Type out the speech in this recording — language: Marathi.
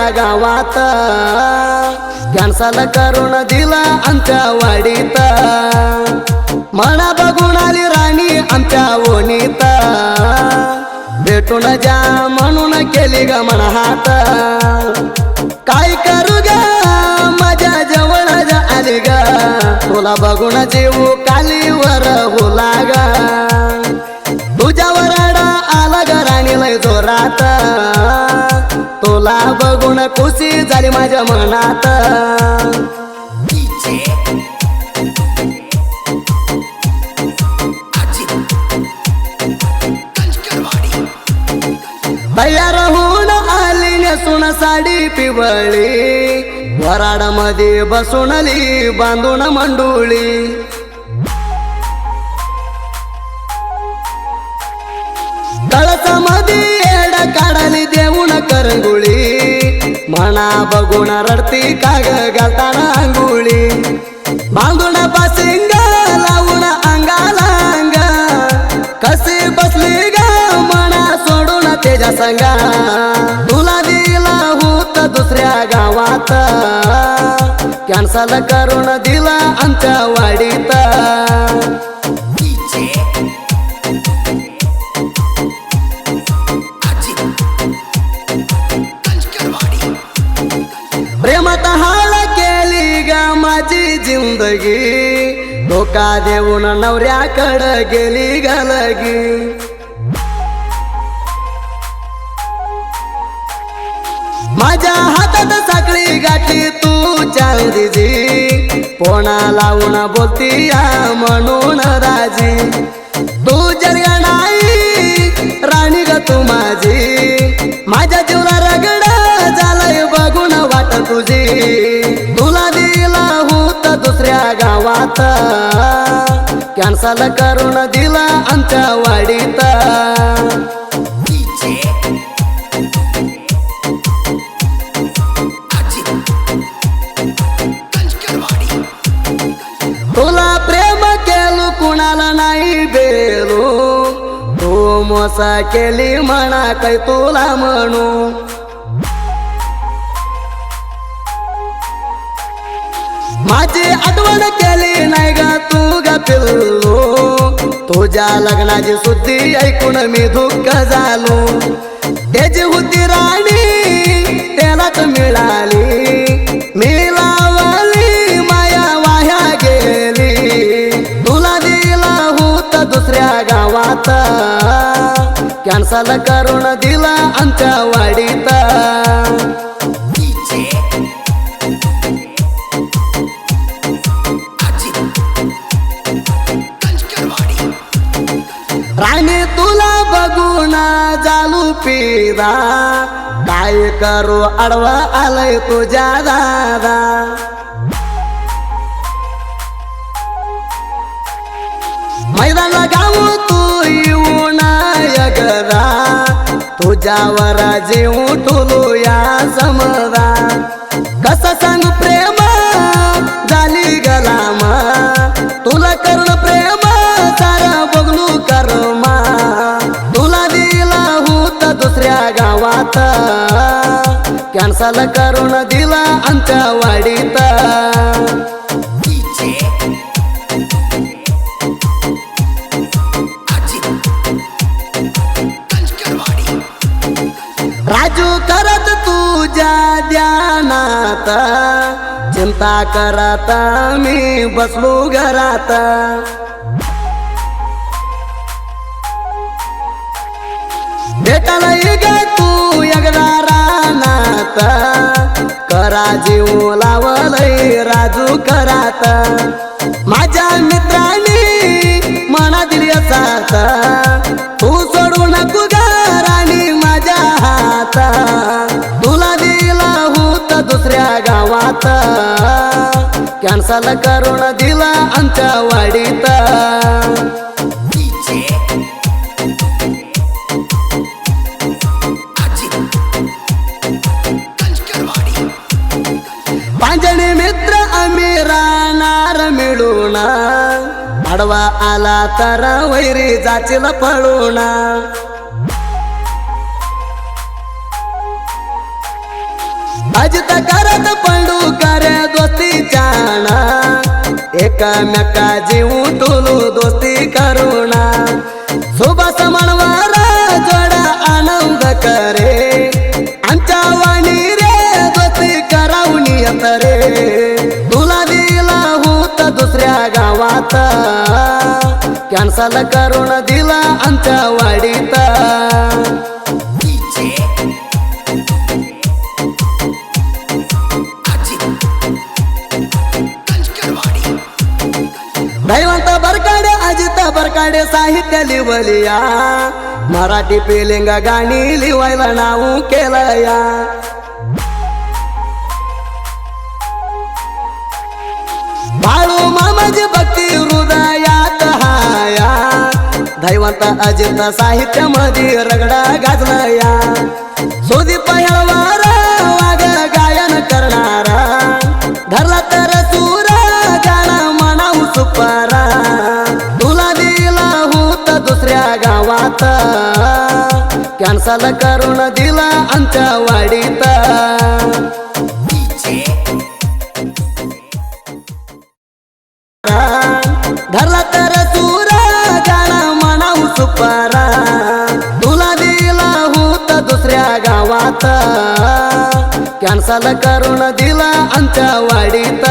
गावात कॅन्सल करून दिला आमच्या वाडीत मना बघून आली राणी आमच्या ओणीत भेटून जा म्हणून केली ग मन हात काय करू ग माझ्या जवळ आली ग तुला बघून जीव कालीवर होला ग तुझ्यावर आला ग राणी लय जोरात तुला बघून खुशी झाली माझ्या मनात तयार होऊन आली नेसून साडी पिवळी वराड मध्ये बसूनली बांधून मंडुळी कळसामध्ये येड काढली देऊन करंगुळी मना बघून रडती काग घालताना अंगुळी बांधून पासिंग लावून अंगाला अंग कशी बसली ग मना सोडून तेजा संगा तुला दिला होत दुसऱ्या गावात कॅन्सल करून दिला आमच्या वाडीत प्रेमात हाळ केली ग माझी जिंदगी धोका देऊन नवऱ्याकडे गेली गलगी माझ्या हातात साखळी गाठी तू चांदीची पोणा लावून बोलती या म्हणून राजी तू जर्या नाही राणी ग तू माझी माझ्या जीवला रगड झालंय बघून वाट तुझी तुला दिला होत दुसऱ्या गावात कॅन्सल करून दिला आमच्या वाडीत तुला प्रेम केलो कुणाला नाही बेलो तू मोसा केली म्हणा काय तुला म्हणू माझी आठवण केली नाही ग तू ग पिल्लो तुझ्या लग्नाची सुद्धी ऐकून मी दुःख झालो त्याची होती राणी त्यालाच मिळाली मी लावली माया वाह्या गेली तुला दिला होत दुसऱ्या गावात कॅन्सल करून दिला आमच्या वाडीत राणी तुला बघून जालू पिरा काय करू आडवा आलंय तुझ्या दादा मैदानाला गाव तू येऊन यगदा तुझ्यावर जीव ठुलो या समदा कसं सांग प्रेम झाली गलामा तुला करून प्रेम सारा बघलू करमा तुला दिला होत दुसऱ्या गावात कॅन्सल करून दिला आमच्या वाडीत राजू करत तुझ्या ध्यानात चिंता करत मी बसलो घरात भेटायला ग तू एकदा रानात करा जीव लावलंय राजू करात माझ्या मित्रांनी मना दिली साथ तू सोडू नको ग राणी माझ्या हात तुला दिला होत दुसऱ्या गावात कॅन्सल करून दिला आमच्या वाडीत पांजणी मित्र आम्ही राहणार मिळून आडवा आला तर वैरी जाचील पळून अजित करत पंडू करे दोस्ती चाना एकमेका जीव तुलू दोस्ती करुणा सुभाष मनवारा जोडा आनंद करे आमच्या वाणी रे दोस्ती करावून येत रे तुला दिला होता दुसऱ्या गावात कॅन्सल करून दिला आमच्या वाडीत दैवंत बरकाडे अजित बरकाडे साहित्य लिवलिया मराठी फिलिंग गाणी लिवायला नाव केलं या बाळू मामाजी भक्ती हृदयात हाया दैवंत अजित साहित्य मध्ये रगडा गाजला या सुदीप हेळवारा वाग गायन करणारा धरला तर सुरा गाणं म्हणावं सुपारा तुला दिला होता दुसऱ्या गावात कॅन्सल करून दिला आमच्या वाडीत धरला तर सुरा गाणं म्हणावं सुपारा तुला दिला होता दुसऱ्या गावात कॅन्सल करून दिला आमच्या वाडीत